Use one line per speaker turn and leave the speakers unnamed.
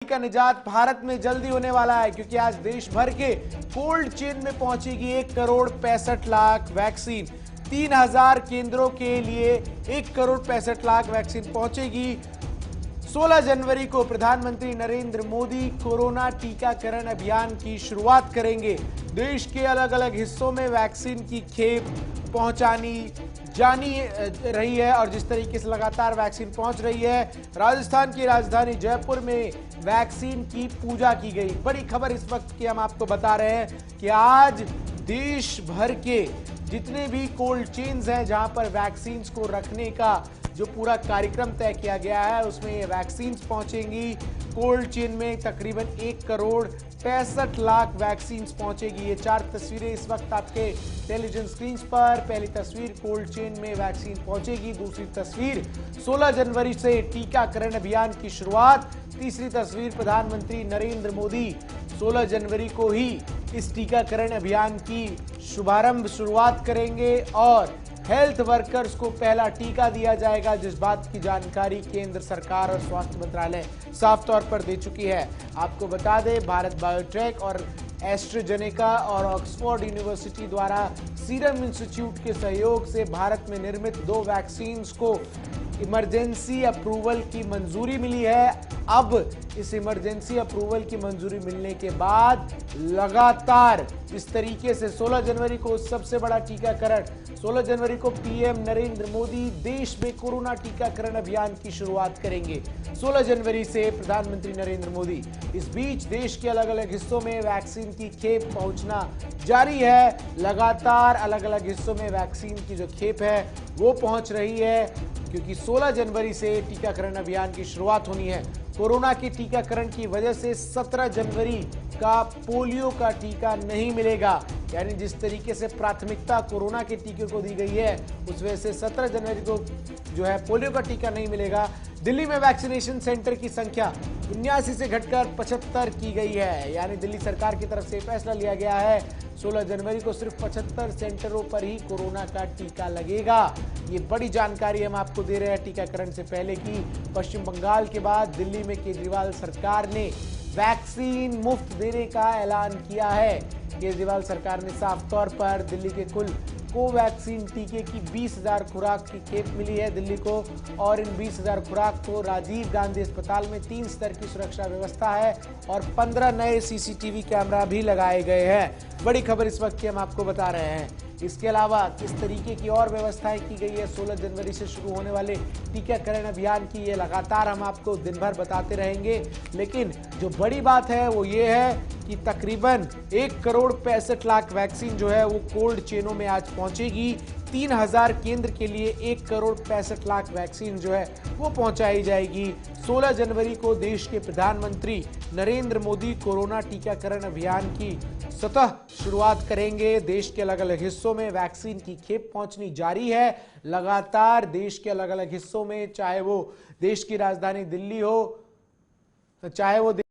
का निजात भारत में जल्दी होने वाला है, क्योंकि आज देश भर के कोल्ड चेन में पहुंचेगी 1,65,00,000 वैक्सीन। 3,000 केंद्रों के लिए 1,65,00,000 वैक्सीन पहुंचेगी। 16 जनवरी को प्रधानमंत्री नरेंद्र मोदी कोरोना टीकाकरण अभियान की शुरुआत करेंगे। देश के अलग अलग हिस्सों में वैक्सीन की खेप पहुंचानी जानी रही है और जिस तरीके से लगातार वैक्सीन पहुंच रही है, राजस्थान की राजधानी जयपुर में वैक्सीन की पूजा की गई। बड़ी खबर इस वक्त की हम आपको बता रहे हैं कि आज देश भर के जितने भी कोल्ड चेन्स हैं जहां पर वैक्सीन को रखने का जो पूरा कार्यक्रम तय किया गया है, उसमें ये वैक्सीन पहुंचेंगी। कोल्ड चेन में तकरीबन 1,65,00,000 वैक्सीन पहुंचेगी। ये 4 तस्वीरें इस वक्त आपके टेलीविजन स्क्रीन पर। पहली तस्वीर कोल्ड चेन में वैक्सीन पहुंचेगी, दूसरी तस्वीर 16 जनवरी से टीकाकरण अभियान की शुरुआत, तीसरी तस्वीर प्रधानमंत्री नरेंद्र मोदी 16 जनवरी को ही इस टीकाकरण अभियान की शुरुआत करेंगे और हेल्थ वर्कर्स को पहला टीका दिया जाएगा, जिस बात की जानकारी केंद्र सरकार और स्वास्थ्य मंत्रालय साफ तौर पर दे चुकी है। आपको बता दें, भारत बायोटेक और एस्ट्राजेनेका और ऑक्सफोर्ड यूनिवर्सिटी द्वारा सीरम इंस्टीट्यूट के सहयोग से भारत में निर्मित 2 वैक्सीन को इमरजेंसी अप्रूवल की मंजूरी मिली है। अब इस इमरजेंसी अप्रूवल की मंजूरी मिलने के बाद लगातार इस तरीके से 16 जनवरी को सबसे बड़ा टीकाकरण, 16 जनवरी को पीएम नरेंद्र मोदी देश में कोरोना टीकाकरण अभियान की शुरुआत करेंगे। 16 जनवरी से प्रधानमंत्री नरेंद्र मोदी। इस बीच देश के अलग अलग हिस्सों में वैक्सीन की खेप पहुंचना जारी है। लगातार अलग अलग हिस्सों में वैक्सीन की जो खेप है वो पहुंच रही है, क्योंकि 16 जनवरी से टीकाकरण अभियान की शुरुआत होनी है। कोरोना के टीकाकरण की वजह से 17 जनवरी का पोलियो का टीका नहीं मिलेगा, यानी जिस तरीके से प्राथमिकता कोरोना के टीके को दी गई है, उस वजह से 17 जनवरी को जो है पोलियो का टीका नहीं मिलेगा। दिल्ली में वैक्सीनेशन सेंटर की संख्या 79 से घटकर 75 की गई है, यानी दिल्ली सरकार की तरफ से फैसला लिया गया है 16 जनवरी को सिर्फ 75 सेंटरों पर ही कोरोना का टीका लगेगा। ये बड़ी जानकारी हम आपको दे रहे हैं टीकाकरण से पहले की। पश्चिम बंगाल के बाद दिल्ली में केजरीवाल सरकार ने वैक्सीन मुफ्त देने का ऐलान किया है। केजरीवाल सरकार ने साफ तौर पर दिल्ली के कुल कोवैक्सीन टीके की 20,000 खुराक की खेप मिली है दिल्ली को, और इन 20,000 खुराक को राजीव गांधी अस्पताल में 3 स्तर की सुरक्षा व्यवस्था है और 15 नए सीसीटीवी कैमरा भी लगाए गए हैं। बड़ी खबर इस वक्त की हम आपको बता रहे हैं। इसके अलावा किस तरीके की और व्यवस्थाएं की गई है 16 जनवरी से शुरू होने वाले टीकाकरण अभियान की, ये लगातार हम आपको दिन भर बताते रहेंगे। लेकिन जो बड़ी बात है वो ये है कि तकरीबन 1,65,00,000 वैक्सीन जो है वो कोल्ड चेनों में आज पहुंचेगी। 3,000 केंद्र के लिए 1,65,00,000 वैक्सीन जो है वो पहुंचाई जाएगी। 16 जनवरी को देश के प्रधानमंत्री नरेंद्र मोदी कोरोना टीकाकरण अभियान की स्वतः शुरुआत करेंगे। देश के अलग अलग हिस्सों में वैक्सीन की खेप पहुंचनी जारी है। लगातार देश के अलग अलग हिस्सों में, चाहे वो देश की राजधानी दिल्ली हो, चाहे वो